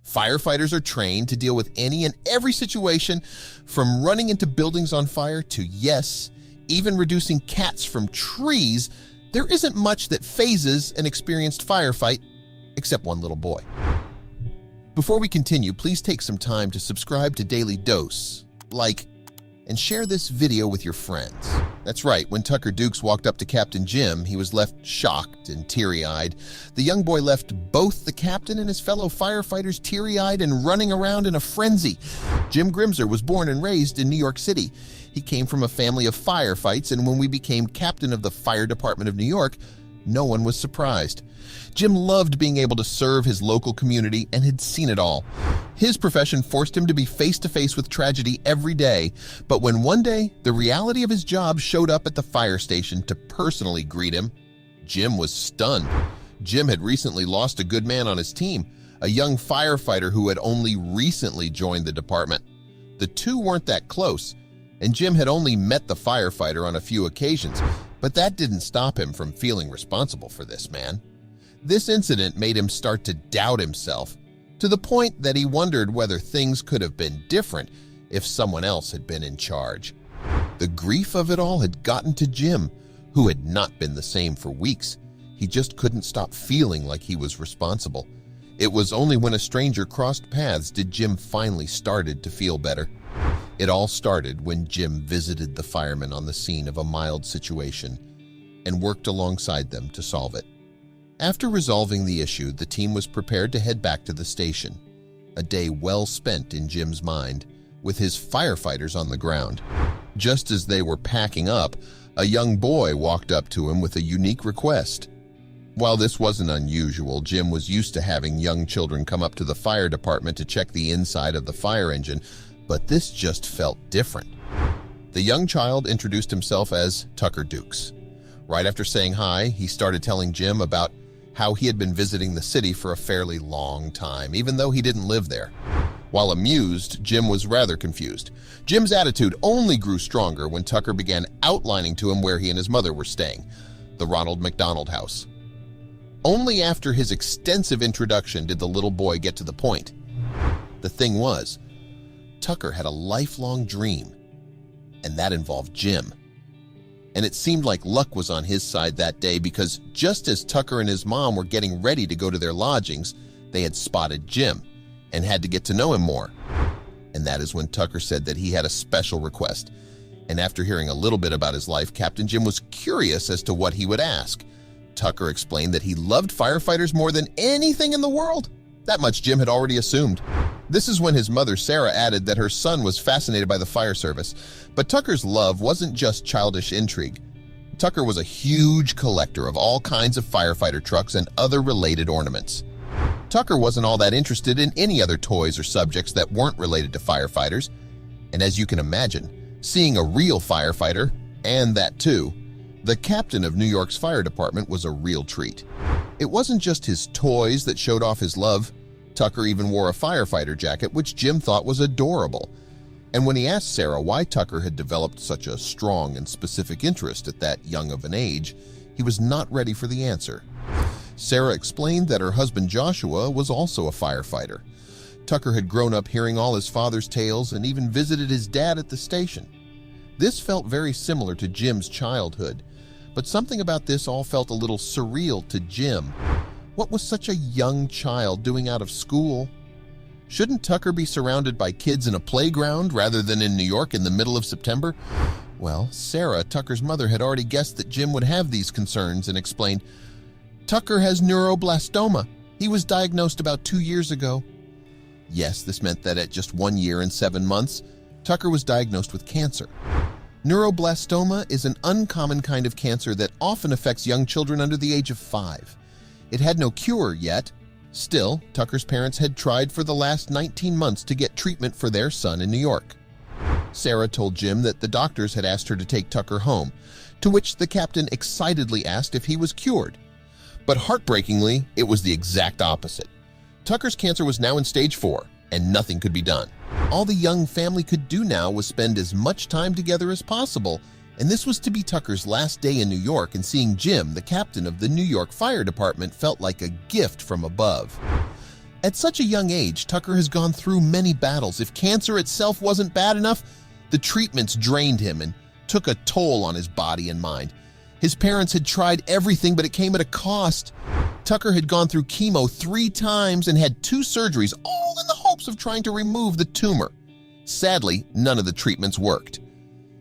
Firefighters are trained to deal with any and every situation, from running into buildings on fire to, yes, even reducing cats from trees. There isn't much that phases an experienced firefight, except one little boy. Before we continue, please take some time to subscribe to Dailydose, like, and share this video with your friends. That's right, when Tucker Dukes walked up to Captain Jim, he was left shocked and teary-eyed. The young boy left both the captain and his fellow firefighters teary-eyed and running around in a frenzy. Jim Grimser was born and raised in New York City. He came from a family of firefights, and when we became captain of the Fire Department of New York, no one was surprised. Jim loved being able to serve his local community and had seen it all. His profession forced him to be face-to-face with tragedy every day, but when one day the reality of his job showed up at the fire station to personally greet him, Jim was stunned. Jim had recently lost a good man on his team, a young firefighter who had only recently joined the department. The two weren't that close, and Jim had only met the firefighter on a few occasions, but that didn't stop him from feeling responsible for this man. This incident made him start to doubt himself, to the point that he wondered whether things could have been different if someone else had been in charge. The grief of it all had gotten to Jim, who had not been the same for weeks. He just couldn't stop feeling like he was responsible. It was only when a stranger crossed paths did Jim finally started to feel better. It all started when Jim visited the firemen on the scene of a mild situation and worked alongside them to solve it. After resolving the issue, the team was prepared to head back to the station, a day well spent in Jim's mind, with his firefighters on the ground. Just as they were packing up, a young boy walked up to him with a unique request. While this wasn't unusual, Jim was used to having young children come up to the fire department to check the inside of the fire engine, but this just felt different. The young child introduced himself as Tucker Dukes. Right after saying hi, he started telling Jim about how he had been visiting the city for a fairly long time, even though he didn't live there. While amused, Jim was rather confused. Jim's attitude only grew stronger when Tucker began outlining to him where he and his mother were staying, the Ronald McDonald House. Only after his extensive introduction did the little boy get to the point. The thing was, Tucker had a lifelong dream, and that involved Jim. And it seemed like luck was on his side that day, because just as Tucker and his mom were getting ready to go to their lodgings, they had spotted Jim and had to get to know him more. And that is when Tucker said that he had a special request. And after hearing a little bit about his life, Captain Jim was curious as to what he would ask. Tucker explained that he loved firefighters more than anything in the world. That much Jim had already assumed. This is when his mother, Sarah, added that her son was fascinated by the fire service. But Tucker's love wasn't just childish intrigue. Tucker was a huge collector of all kinds of firefighter trucks and other related ornaments. Tucker wasn't all that interested in any other toys or subjects that weren't related to firefighters. And as you can imagine, seeing a real firefighter, and that too, the captain of New York's fire department, was a real treat. It wasn't just his toys that showed off his love. Tucker even wore a firefighter jacket, which Jim thought was adorable. And when he asked Sarah why Tucker had developed such a strong and specific interest at that young of an age, he was not ready for the answer. Sarah explained that her husband Joshua was also a firefighter. Tucker had grown up hearing all his father's tales and even visited his dad at the station. This felt very similar to Jim's childhood, but something about this all felt a little surreal to Jim. What was such a young child doing out of school? Shouldn't Tucker be surrounded by kids in a playground rather than in New York in the middle of September? Well, Sarah, Tucker's mother, had already guessed that Jim would have these concerns and explained, "Tucker has neuroblastoma. He was diagnosed about 2 years ago." Yes, this meant that at just 1 year and 7 months, Tucker was diagnosed with cancer. Neuroblastoma is an uncommon kind of cancer that often affects young children under the age of 5. It had no cure yet. Still, Tucker's parents had tried for the last 19 months to get treatment for their son in New York. Sarah told Jim that the doctors had asked her to take Tucker home, to which the captain excitedly asked if he was cured. But heartbreakingly, it was the exact opposite. Tucker's cancer was now in stage 4, and nothing could be done. All the young family could do now was spend as much time together as possible, and this was to be Tucker's last day in New York, and seeing Jim, the captain of the New York Fire Department, felt like a gift from above. At such a young age, Tucker has gone through many battles. If cancer itself wasn't bad enough, the treatments drained him and took a toll on his body and mind. His parents had tried everything, but it came at a cost. Tucker had gone through chemo 3 times and had 2 surgeries, all in the hopes of trying to remove the tumor. Sadly, none of the treatments worked.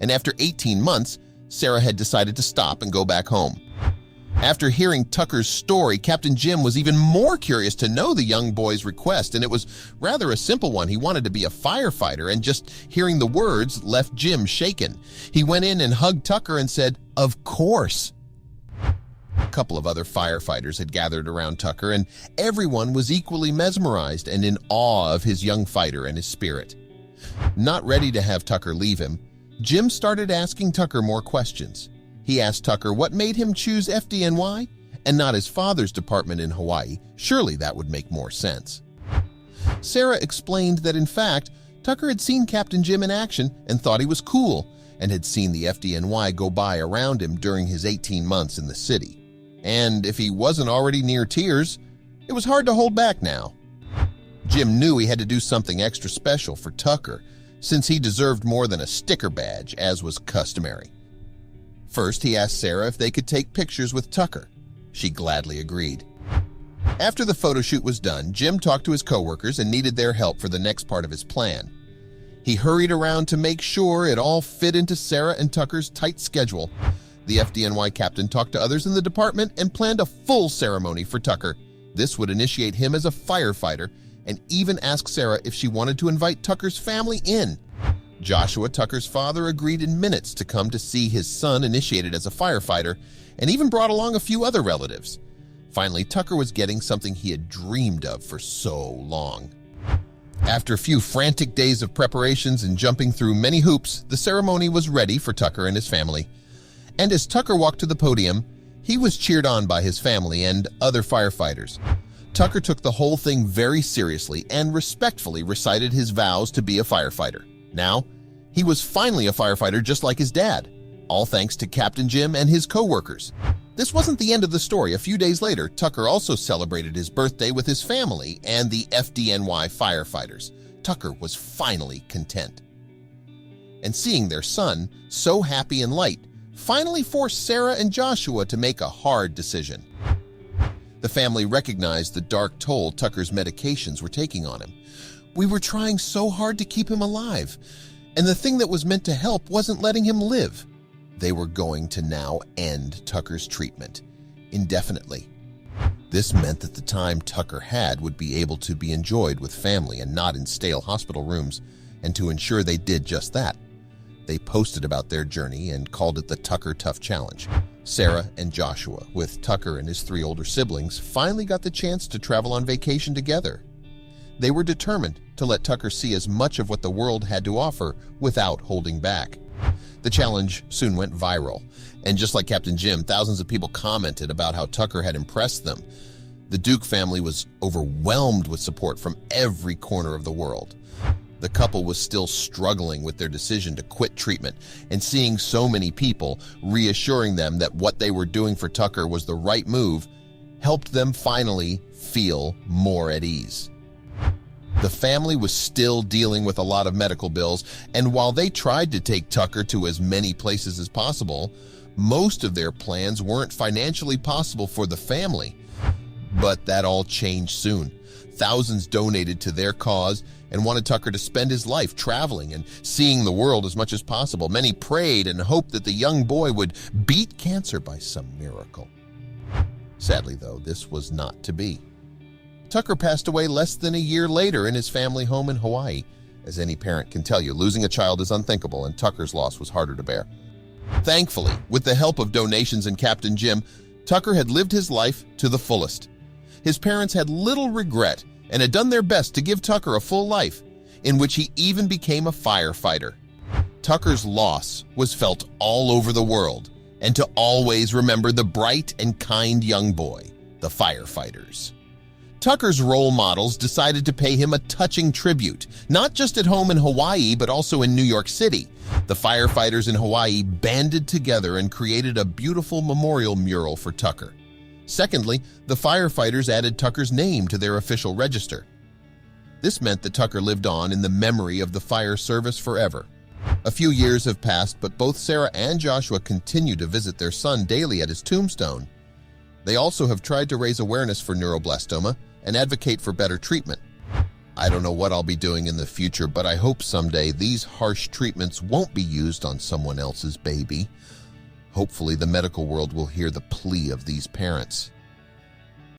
And after 18 months, Sarah had decided to stop and go back home. After hearing Tucker's story, Captain Jim was even more curious to know the young boy's request, and it was rather a simple one. He wanted to be a firefighter, and just hearing the words left Jim shaken. He went in and hugged Tucker and said, "Of course." A couple of other firefighters had gathered around Tucker, and everyone was equally mesmerized and in awe of his young fighter and his spirit. Not ready to have Tucker leave him, Jim started asking Tucker more questions. He asked Tucker what made him choose FDNY and not his father's department in Hawaii. Surely that would make more sense. Sarah explained that in fact, Tucker had seen Captain Jim in action and thought he was cool, and had seen the FDNY go by around him during his 18 months in the city. And if he wasn't already near tears, it was hard to hold back now. Jim knew he had to do something extra special for Tucker, since he deserved more than a sticker badge, as was customary. First, he asked Sarah if they could take pictures with Tucker. She gladly agreed. After the photo shoot was done, Jim talked to his coworkers and needed their help for the next part of his plan. He hurried around to make sure it all fit into Sarah and Tucker's tight schedule. The FDNY captain talked to others in the department and planned a full ceremony for Tucker. This would initiate him as a firefighter, and even ask Sarah if she wanted to invite Tucker's family in. Joshua, Tucker's father, agreed in minutes to come to see his son initiated as a firefighter, and even brought along a few other relatives. Finally, Tucker was getting something he had dreamed of for so long. After a few frantic days of preparations and jumping through many hoops, the ceremony was ready for Tucker and his family. And as Tucker walked to the podium, he was cheered on by his family and other firefighters. Tucker took the whole thing very seriously and respectfully recited his vows to be a firefighter. Now, he was finally a firefighter just like his dad, all thanks to Captain Jim and his co-workers. This wasn't the end of the story. A few days later, Tucker also celebrated his birthday with his family and the FDNY firefighters. Tucker was finally content. And seeing their son, so happy and light, finally forced Sarah and Joshua to make a hard decision. The family recognized the dark toll Tucker's medications were taking on him. "We were trying so hard to keep him alive, and the thing that was meant to help wasn't letting him live." They were going to now end Tucker's treatment indefinitely. This meant that the time Tucker had would be able to be enjoyed with family and not in stale hospital rooms, and to ensure they did just that, they posted about their journey and called it the Tucker Tough Challenge. Sarah and Joshua, with Tucker and his 3 older siblings, finally got the chance to travel on vacation together. They were determined to let Tucker see as much of what the world had to offer without holding back. The challenge soon went viral, and just like Captain Jim, thousands of people commented about how Tucker had impressed them. The Duke family was overwhelmed with support from every corner of the world. The couple was still struggling with their decision to quit treatment, and seeing so many people reassuring them that what they were doing for Tucker was the right move helped them finally feel more at ease. The family was still dealing with a lot of medical bills, and while they tried to take Tucker to as many places as possible, most of their plans weren't financially possible for the family. But that all changed soon. Thousands donated to their cause and wanted Tucker to spend his life traveling and seeing the world as much as possible. Many prayed and hoped that the young boy would beat cancer by some miracle. Sadly, though, this was not to be. Tucker passed away less than a year later in his family home in Hawaii. As any parent can tell you, losing a child is unthinkable, and Tucker's loss was harder to bear. Thankfully, with the help of donations and Captain Jim, Tucker had lived his life to the fullest. His parents had little regret and had done their best to give Tucker a full life, in which he even became a firefighter. Tucker's loss was felt all over the world, and to always remember the bright and kind young boy, the firefighters. Tucker's role models decided to pay him a touching tribute, not just at home in Hawaii, but also in New York City. The firefighters in Hawaii banded together and created a beautiful memorial mural for Tucker. Secondly, the firefighters added Tucker's name to their official register. This meant that Tucker lived on in the memory of the fire service forever. A few years have passed, but both Sarah and Joshua continue to visit their son daily at his tombstone. They also have tried to raise awareness for neuroblastoma and advocate for better treatment. I don't know what I'll be doing in the future, but I hope someday these harsh treatments won't be used on someone else's baby. Hopefully, the medical world will hear the plea of these parents.